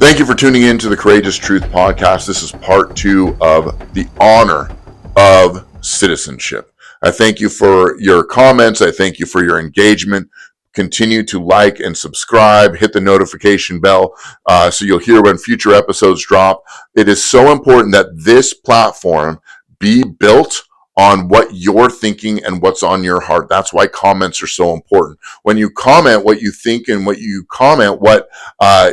Thank you for tuning in to the Courageous Truth Podcast. This is part 2 of the honor of citizenship. I thank you for your comments. I thank you for your engagement. Continue to like and subscribe, hit the notification bell so you'll hear when future episodes drop. It is so important that this platform be built on what you're thinking and what's on your heart. That's why comments are so important. When you comment what you think and what you comment, what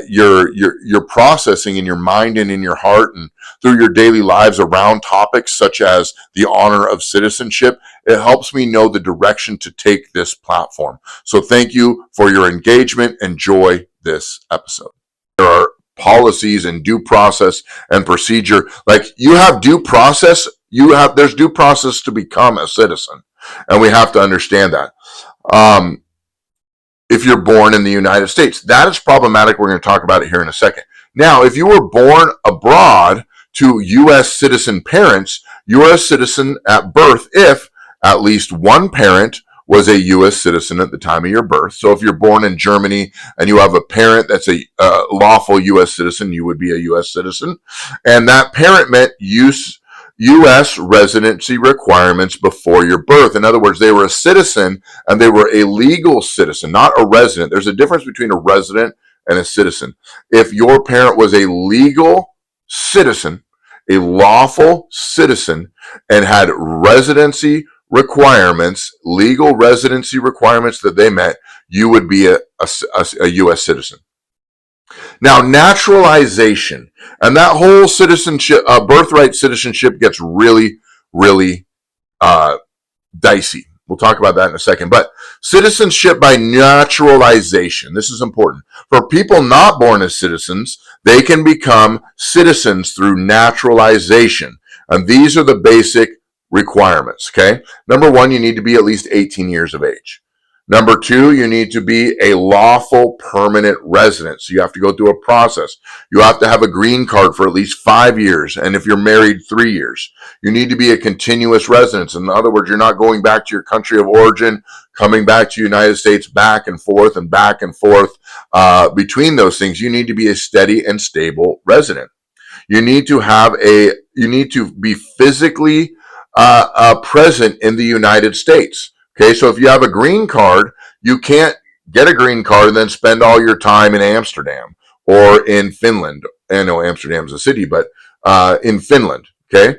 you're processing in your mind and in your heart and through your daily lives around topics such as the honor of citizenship, it helps me know the direction to take this platform. So thank you for your engagement. Enjoy this episode. There are policies and due process and procedure. Like you have due process, there's due process to become a citizen. And we have to understand that. If you're born in the United States, that is problematic. We're going to talk about it here in a second. Now, if you were born abroad to U.S. citizen parents, you are a citizen at birth if at least one parent was a U.S. citizen at the time of your birth. So if you're born in Germany and you have a parent that's a lawful U.S. citizen, you would be a U.S. citizen. And that parent met U.S. residency requirements before your birth. In other words, they were a citizen and they were a legal citizen, not a resident. There's a difference between a resident and a citizen. If your parent was a legal citizen, a lawful citizen, and had residency requirements, legal residency requirements that they met, you would be a U.S. citizen. Now, naturalization and that whole citizenship, birthright citizenship gets really, really dicey. We'll talk about that in a second. But citizenship by naturalization, this is important. For people not born as citizens, they can become citizens through naturalization. And these are the basic requirements, okay? Number 1, you need to be at least 18 years of age. Number 2, you need to be a lawful permanent resident. So you have to go through a process. You have to have a green card for at least 5 years. And if you're married, 3 years. You need to be a continuous resident. In other words, you're not going back to your country of origin, coming back to the United States back and forth between those things. You need to be a steady and stable resident. You need to be physically present in the United States. Okay, so if you have a green card, you can't get a green card and then spend all your time in Amsterdam or in Finland. I know Amsterdam's a city, but in Finland, okay?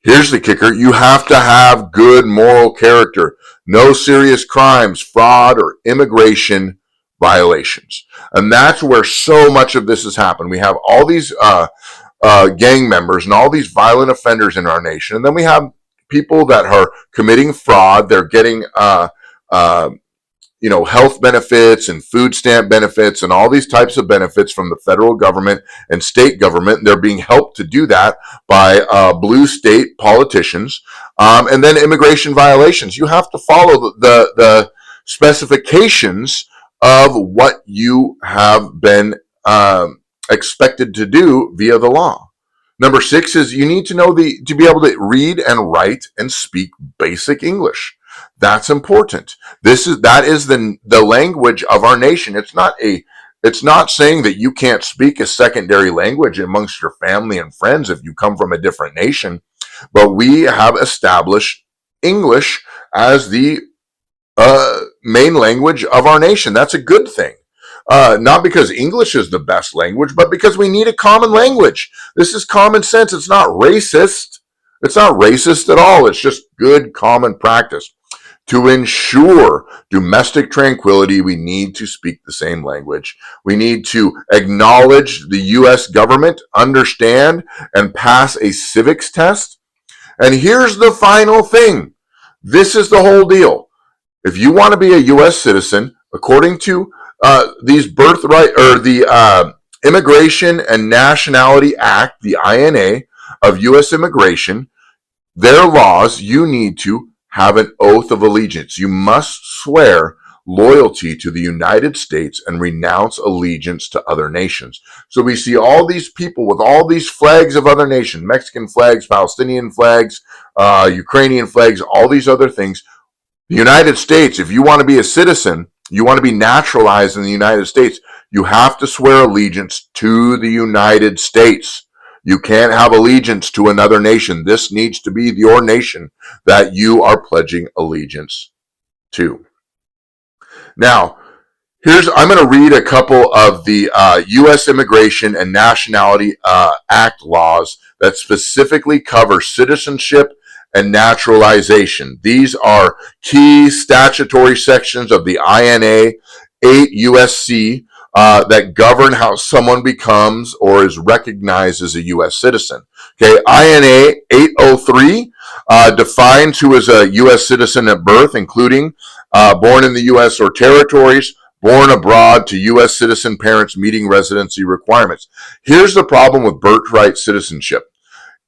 Here's the kicker. You have to have good moral character, no serious crimes, fraud, or immigration violations. And that's where so much of this has happened. We have all these gang members and all these violent offenders in our nation, and then we have people that are committing fraud. They're getting, health benefits and food stamp benefits and all these types of benefits from the federal government and state government. They're being helped to do that by blue state politicians. And then immigration violations. You have to follow the specifications of what you have been expected to do via the law. Number 6 is you need to know to be able to read and write and speak basic English. That's important. That is the language of our nation. It's not saying that you can't speak a secondary language amongst your family and friends if you come from a different nation, but we have established English as the main language of our nation. That's a good thing. Not because English is the best language, but because we need a common language. This is common sense. It's not racist. It's not racist at all. It's just good common practice. To ensure domestic tranquility, we need to speak the same language. We need to acknowledge the U.S. government, understand, and pass a civics test. And here's the final thing. This is the whole deal. If you want to be a U.S. citizen, according to these birthright or the Immigration and Nationality Act, the INA of U.S. immigration, their laws, you need to have an oath of allegiance. You must swear loyalty to the United States and renounce allegiance to other nations. So we see all these people with all these flags of other nations, Mexican flags, Palestinian flags, Ukrainian flags, all these other things. The United States, if you want to be a citizen, you want to be naturalized in the United States, You have to swear allegiance to the United States. You can't have allegiance to another nation. This needs to be your nation that you are pledging allegiance to. Now, I'm going to read a couple of the U.S. Immigration and Nationality Act laws that specifically cover citizenship and naturalization. These are key statutory sections of the INA 8 USC that govern how someone becomes or is recognized as a U.S. citizen. Okay, INA 803 defines who is a U.S. citizen at birth, including born in the U.S. or territories, born abroad to U.S. citizen parents meeting residency requirements. Here's the problem with birthright citizenship.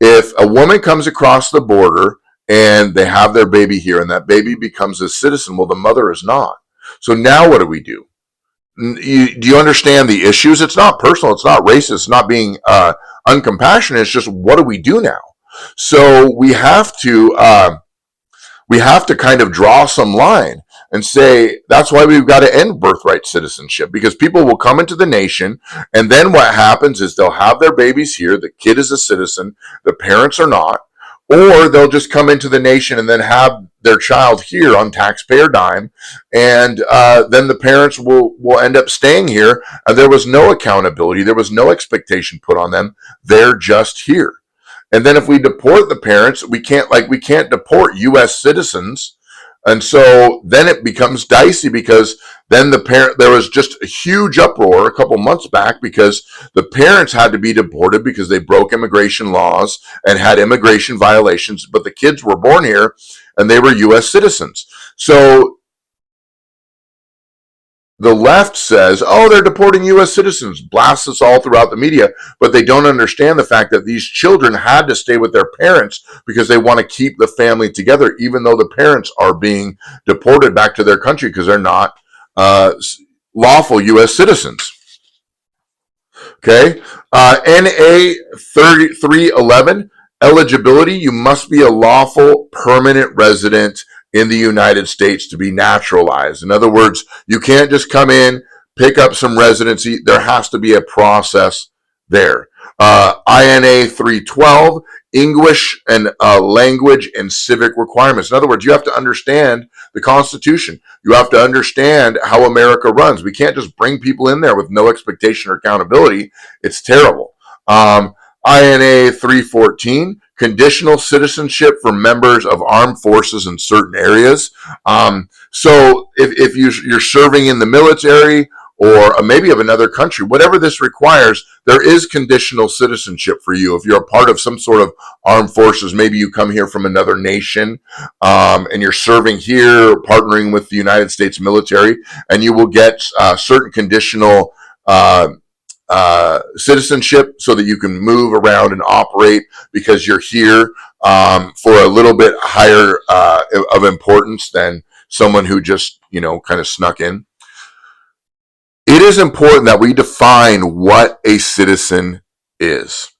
If a woman comes across the border and they have their baby here and that baby becomes a citizen, well, the mother is not. So now what do? Do you understand the issues? It's not personal. It's not racist. It's not being uncompassionate. It's just, what do we do now? So we have to kind of draw some line and say that's why we've got to end birthright citizenship, because people will come into the nation, and then what happens is they'll have their babies here. The kid is a citizen, the parents are not, or they'll just come into the nation and then have their child here on taxpayer dime, and then the parents will end up staying here, and there was no accountability, there was no expectation put on them. They're just here. And then if we deport the parents, we can't deport U.S. citizens. And so then it becomes dicey, because then there was just a huge uproar a couple months back because the parents had to be deported because they broke immigration laws and had immigration violations, but the kids were born here and they were U.S. citizens. So the left says, oh, they're deporting U.S. citizens, blasts us all throughout the media, but they don't understand the fact that these children had to stay with their parents because they want to keep the family together, even though the parents are being deported back to their country because they're not lawful U.S. citizens. Okay, NA 3311, eligibility, you must be a lawful permanent resident in the United States to be naturalized. In other words, you can't just come in, pick up some residency. There has to be a process there. INA 312, English and language and civic requirements. In other words, you have to understand the Constitution. You have to understand how America runs. We can't just bring people in there with no expectation or accountability. It's terrible. INA 314, conditional citizenship for members of armed forces in certain areas. So if you're serving in the military or maybe of another country, whatever this requires, there is conditional citizenship for you. If you're a part of some sort of armed forces, maybe you come here from another nation and you're serving here, partnering with the United States military, and you will get certain conditional citizenship so that you can move around and operate because you're here for a little bit higher of importance than someone who just, kind of snuck in. It is important that we define what a citizen is.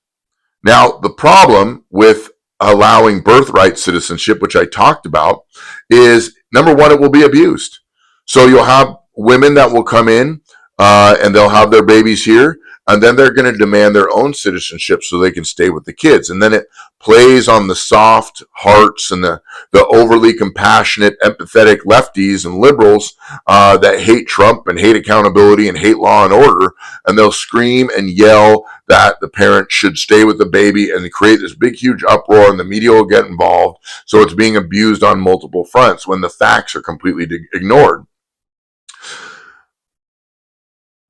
Now, the problem with allowing birthright citizenship, which I talked about, is number one, it will be abused. So you'll have women that will come in and they'll have their babies here, and then they're going to demand their own citizenship so they can stay with the kids. And then it plays on the soft hearts and the overly compassionate, empathetic lefties and liberals that hate Trump and hate accountability and hate law and order. And they'll scream and yell that the parent should stay with the baby and create this big, huge uproar, and the media will get involved. So it's being abused on multiple fronts when the facts are completely ignored.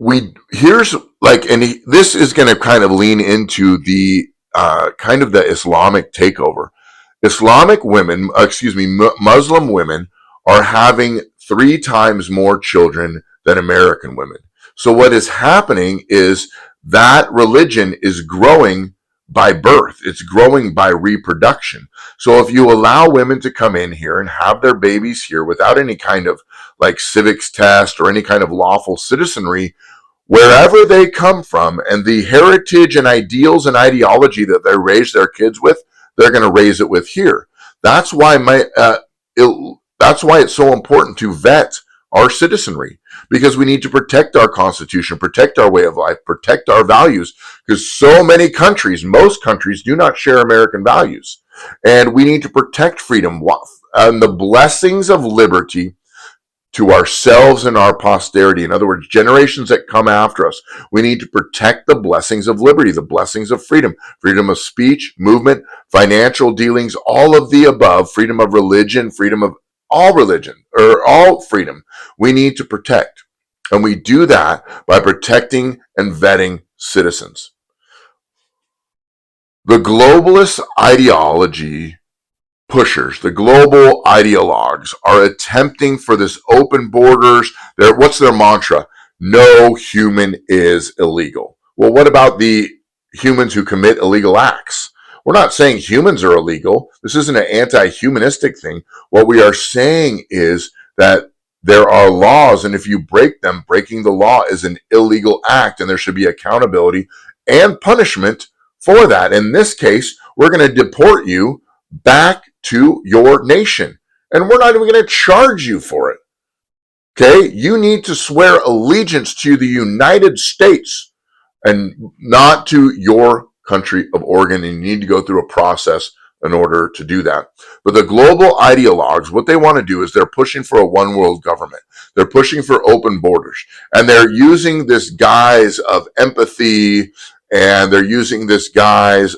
This is going to kind of lean into the kind of the Islamic takeover. Muslim women are having 3 times more children than American women. So what is happening is that religion is growing by birth. It's growing by reproduction. So if you allow women to come in here and have their babies here without any kind of civics test or any kind of lawful citizenry, wherever they come from, and the heritage and ideals and ideology that they raise their kids with, they're going to raise it with here. That's why it's so important to vet our citizenry, because we need to protect our Constitution, protect our way of life, protect our values, because so many countries, most countries, do not share American values. And we need to protect freedom and the blessings of liberty to ourselves and our posterity. In other words, generations that come after us. We need to protect the blessings of liberty, the blessings of freedom, freedom of speech, movement, financial dealings, all of the above, freedom of religion, freedom of all religion, or all freedom. We need to protect. And we do that by protecting and vetting citizens. The globalist ideology pushers, the global ideologues, are attempting for this open borders. What's their mantra? No human is illegal. Well, what about the humans who commit illegal acts? We're not saying humans are illegal. This isn't an anti-humanistic thing. What we are saying is that there are laws, and if you break them, breaking the law is an illegal act, and there should be accountability and punishment for that. In this case, we're going to deport you back to your nation. And we're not even going to charge you for it. Okay? You need to swear allegiance to the United States and not to your country of origin. And you need to go through a process in order to do that. But the global ideologues, what they want to do is they're pushing for a one world government. They're pushing for open borders. And they're using this guise of empathy, and they're using this guise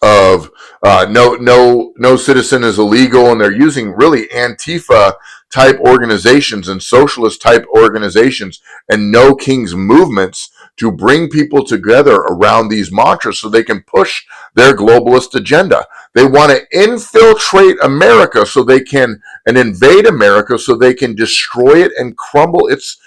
of no citizen is illegal, and they're using really Antifa type organizations and socialist type organizations and no kings movements to bring people together around these mantras so they can push their globalist agenda. They want to infiltrate America so they can, and invade America so they can destroy it and crumble its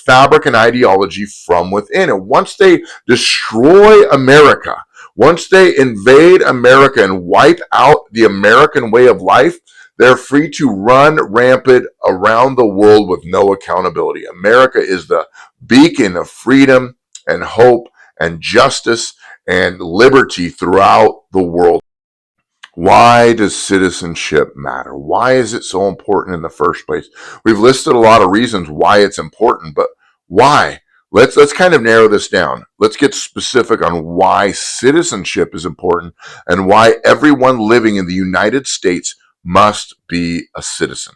fabric and ideology from within. And once they destroy America, once they invade America and wipe out the American way of life, they're free to run rampant around the world with no accountability. America is the beacon of freedom and hope and justice and liberty throughout the world. Why does citizenship matter? Why is it so important in the first place? We've listed a lot of reasons why it's important, but why? Let's kind of narrow this down. Let's get specific on why citizenship is important and why everyone living in the United States must be a citizen.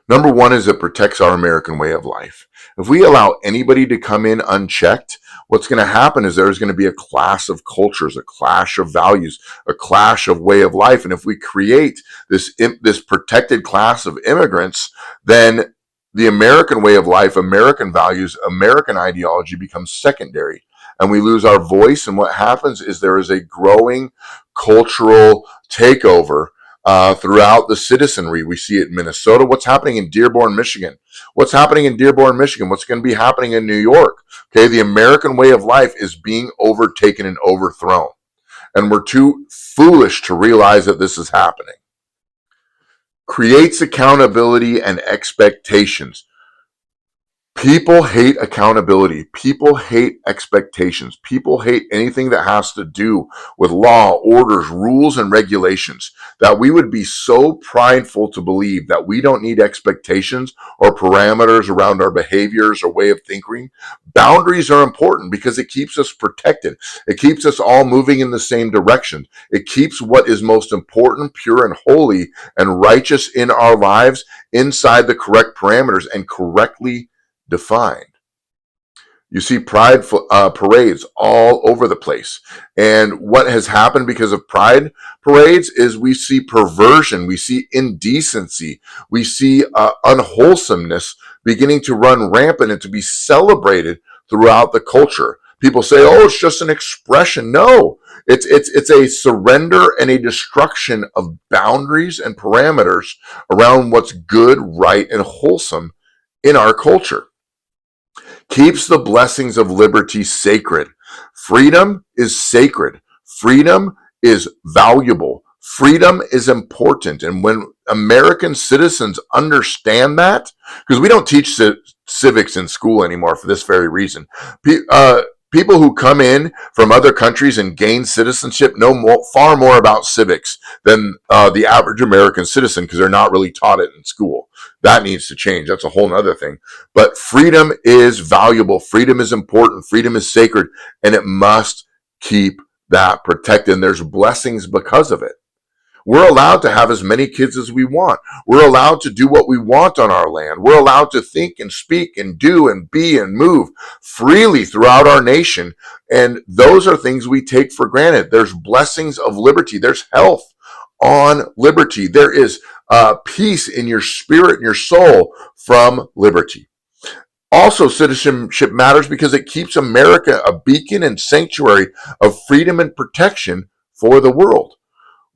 Number one is it protects our American way of life. If we allow anybody to come in unchecked, what's going to happen is there's going to be a clash of cultures, a clash of values, a clash of way of life. And if we create this protected class of immigrants, then the American way of life, American values, American ideology becomes secondary. And we lose our voice. And what happens is there is a growing cultural takeover throughout the citizenry. We see it in Minnesota. What's happening in Dearborn, Michigan? What's happening in Dearborn, Michigan? What's going to be happening in New York? Okay, the American way of life is being overtaken and overthrown. And we're too foolish to realize that this is happening. Creates accountability and expectations. People hate accountability. People hate expectations. People hate anything that has to do with law, orders, rules, and regulations. That we would be so prideful to believe that we don't need expectations or parameters around our behaviors or way of thinking. Boundaries are important because it keeps us protected. It keeps us all moving in the same direction. It keeps what is most important, pure, and holy and righteous in our lives inside the correct parameters and correctly defined. You see pride parades all over the place. And what has happened because of pride parades is we see perversion, we see indecency, we see unwholesomeness beginning to run rampant and to be celebrated throughout the culture. People say, oh, it's just an expression. No, it's a surrender and a destruction of boundaries and parameters around what's good, right, and wholesome in our culture. Keeps the blessings of liberty sacred. Freedom is sacred. Freedom is valuable. Freedom is important. And when American citizens understand that, because we don't teach civics in school anymore for this very reason, People who come in from other countries and gain citizenship know far more about civics than the average American citizen because they're not really taught it in school. That needs to change. That's a whole other thing. But freedom is valuable. Freedom is important. Freedom is sacred, and it must keep that protected. And there's blessings because of it. We're allowed to have as many kids as we want. We're allowed to do what we want on our land. We're allowed to think and speak and do and be and move freely throughout our nation. And those are things we take for granted. There's blessings of liberty. There's health on liberty. There is peace in your spirit and your soul from liberty. Also, citizenship matters because it keeps America a beacon and sanctuary of freedom and protection for the world.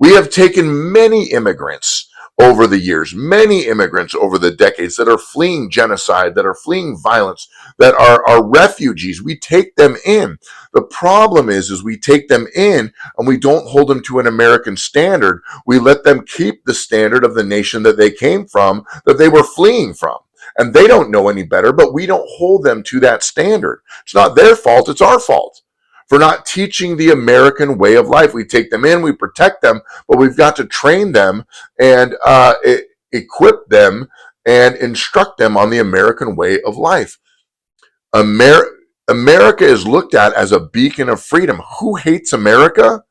We have taken many immigrants over the years, many immigrants over the decades that are fleeing genocide, that are fleeing violence, that are refugees. We take them in. The problem is we take them in and we don't hold them to an American standard. We let them keep the standard of the nation that they came from, that they were fleeing from. And they don't know any better, but we don't hold them to that standard. It's not their fault, it's our fault for not teaching the American way of life. We take them in, we protect them, but we've got to train them and equip them and instruct them on the American way of life. America is looked at as a beacon of freedom. Who hates America?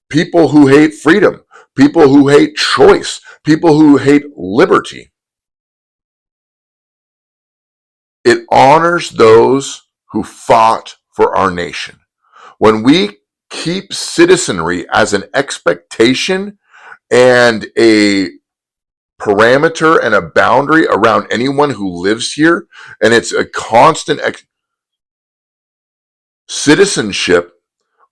People who hate freedom, people who hate choice, people who hate liberty. It honors those who fought for our nation. When we keep citizenry as an expectation and a parameter and a boundary around anyone who lives here, and it's a constant citizenship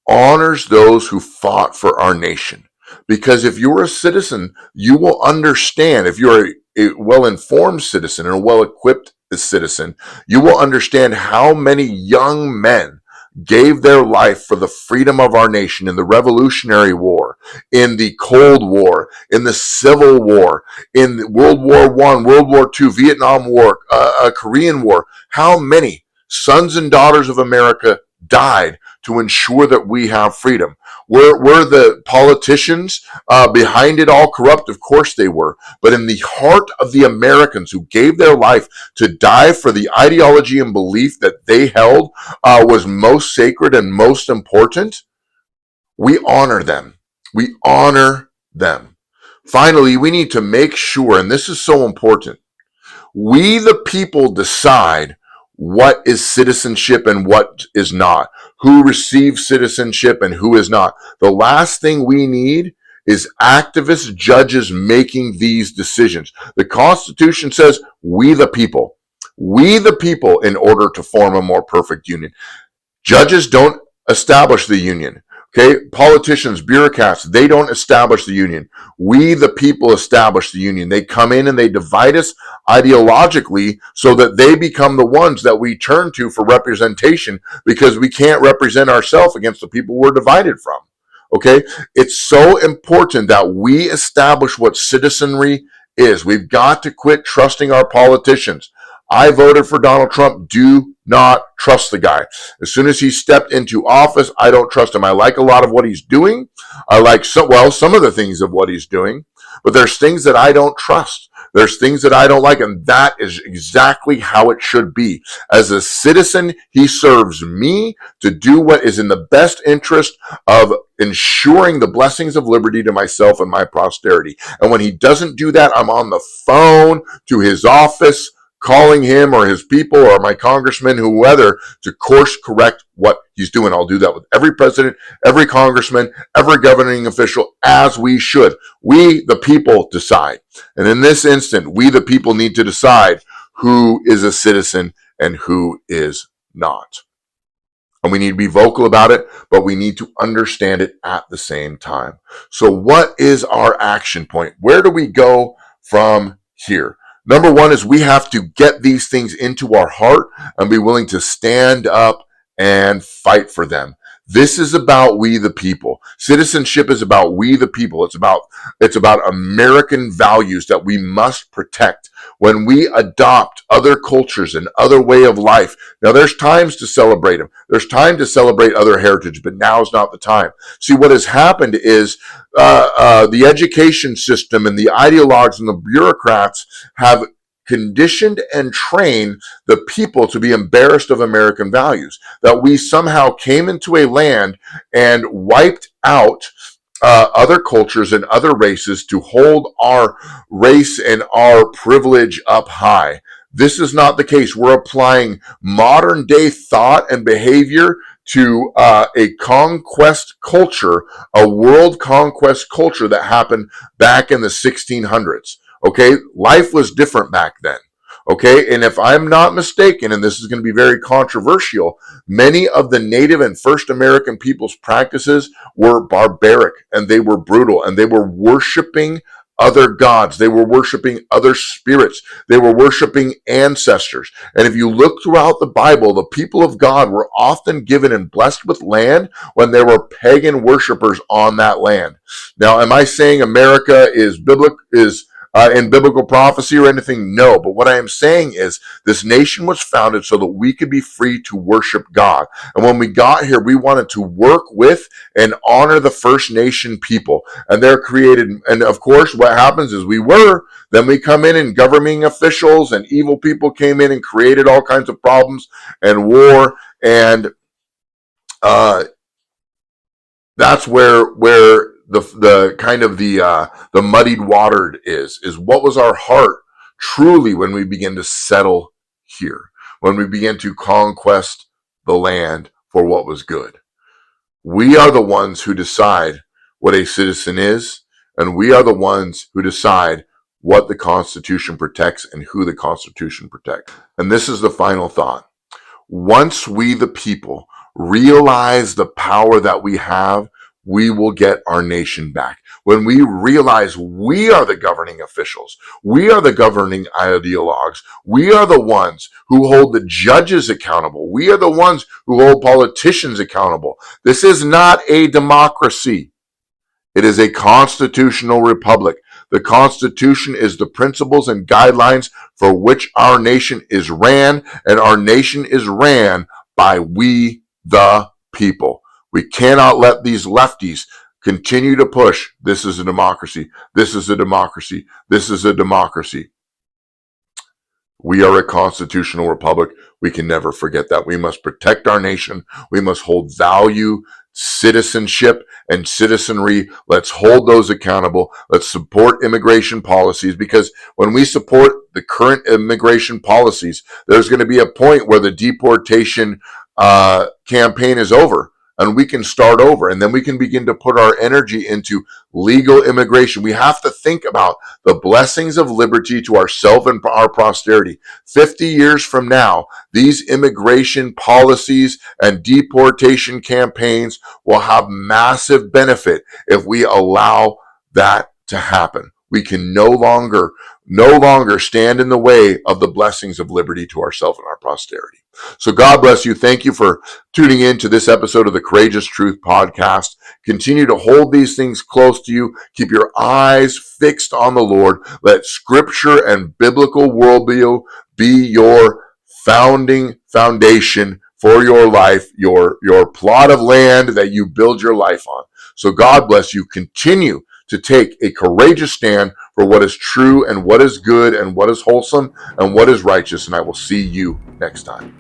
honors those who fought for our nation. Because if you're a citizen, you will understand. If you're a well-informed citizen and a well-equipped citizen, you will understand how many young men gave their life for the freedom of our nation in the Revolutionary War, in the Cold War, in the Civil War, in World War I, World War II, Vietnam War, Korean War. How many sons and daughters of America died to ensure that we have freedom? Were the politicians behind it all corrupt? Of course they were. But in the heart of the Americans who gave their life to die for the ideology and belief that they held was most sacred and most important, we honor them. We honor them. Finally, we need to make sure, and this is so important, we the people decide what is citizenship and what is not, who receives citizenship and who is not. The last thing we need is activist judges making these decisions. The Constitution says we the people, in order to form a more perfect union. Judges don't establish the union. Okay, politicians, bureaucrats, they don't establish the union. We, the people, establish the union. They come in and they divide us ideologically so that they become the ones that we turn to for representation because we can't represent ourselves against the people we're divided from. Okay, it's so important that we establish what citizenry is. We've got to quit trusting our politicians. I voted for Donald Trump. Do not trust the guy. As soon as he stepped into office, I don't trust him. I like a lot of what he's doing. I like some of the things of what he's doing, but there's things that I don't trust. There's things that I don't like, and that is exactly how it should be. As a citizen, he serves me to do what is in the best interest of ensuring the blessings of liberty to myself and my posterity. And when he doesn't do that, I'm on the phone to his office, calling him or his people or my congressman, whoever, to course correct what he's doing. I'll do that with every president, every congressman, every governing official, as we should. We, the people, decide. And in this instant, we, the people, need to decide who is a citizen and who is not. And we need to be vocal about it, but we need to understand it at the same time. So what is our action point? Where do we go from here? Number one is we have to get these things into our heart and be willing to stand up and fight for them. This is about we the people. Citizenship is about we the people. It's about American values that we must protect. when we adopt other cultures and other way of life. Now, there's times to celebrate them. There's time to celebrate other heritage, but now is not the time. See, what has happened is the education system and the ideologues and the bureaucrats have conditioned and trained the people to be embarrassed of American values, that we somehow came into a land and wiped out other cultures and other races to hold our race and our privilege up high. This is not the case. We're applying modern day thought and behavior to a conquest culture, a world conquest culture that happened back in the 1600s. Okay, life was different back then. Okay, and if I'm not mistaken, and this is going to be very controversial, many of the Native and First American people's practices were barbaric and they were brutal and they were worshiping other gods. They were worshiping other spirits. They were worshiping ancestors. And if you look throughout the Bible, the people of God were often given and blessed with land when there were pagan worshipers on that land. Now, am I saying America is in biblical prophecy or anything? No. But what I am saying is this nation was founded so that we could be free to worship God. And when we got here, we wanted to work with and honor the First Nation people. And they're created. And of course, what happens is then we come in and governing officials and evil people came in and created all kinds of problems and war. And that's where the kind of the muddied water is what was our heart truly when we begin to settle here, when we begin to conquest the land for what was good. We are the ones who decide what a citizen is, and we are the ones who decide what the Constitution protects and who the Constitution protects. And this is the final thought. Once we, the people, realize the power that we have, we will get our nation back. When we realize we are the governing officials, we are the governing ideologues, we are the ones who hold the judges accountable, we are the ones who hold politicians accountable. This is not a democracy. It is a constitutional republic. The Constitution is the principles and guidelines for which our nation is ran, and our nation is ran by we, the people. We cannot let these lefties continue to push, this is a democracy, this is a democracy, this is a democracy. We are a constitutional republic. We can never forget that. We must protect our nation. We must hold value, citizenship, and citizenry. Let's hold those accountable. Let's support immigration policies, because when we support the current immigration policies, there's going to be a point where the deportation campaign is over. And we can start over, and then we can begin to put our energy into legal immigration. We have to think about the blessings of liberty to ourselves and our posterity. 50 years from now, these immigration policies and deportation campaigns will have massive benefit if we allow that to happen. We can no longer stand in the way of the blessings of liberty to ourselves and our posterity. So God bless you. Thank you for tuning in to this episode of the Courageous Truth Podcast. Continue to hold these things close to you. Keep your eyes fixed on the Lord. Let scripture and biblical worldview be your foundation for your life, your plot of land that you build your life on. So God bless you. Continue to take a courageous stand for what is true and what is good and what is wholesome and what is righteous. And I will see you next time.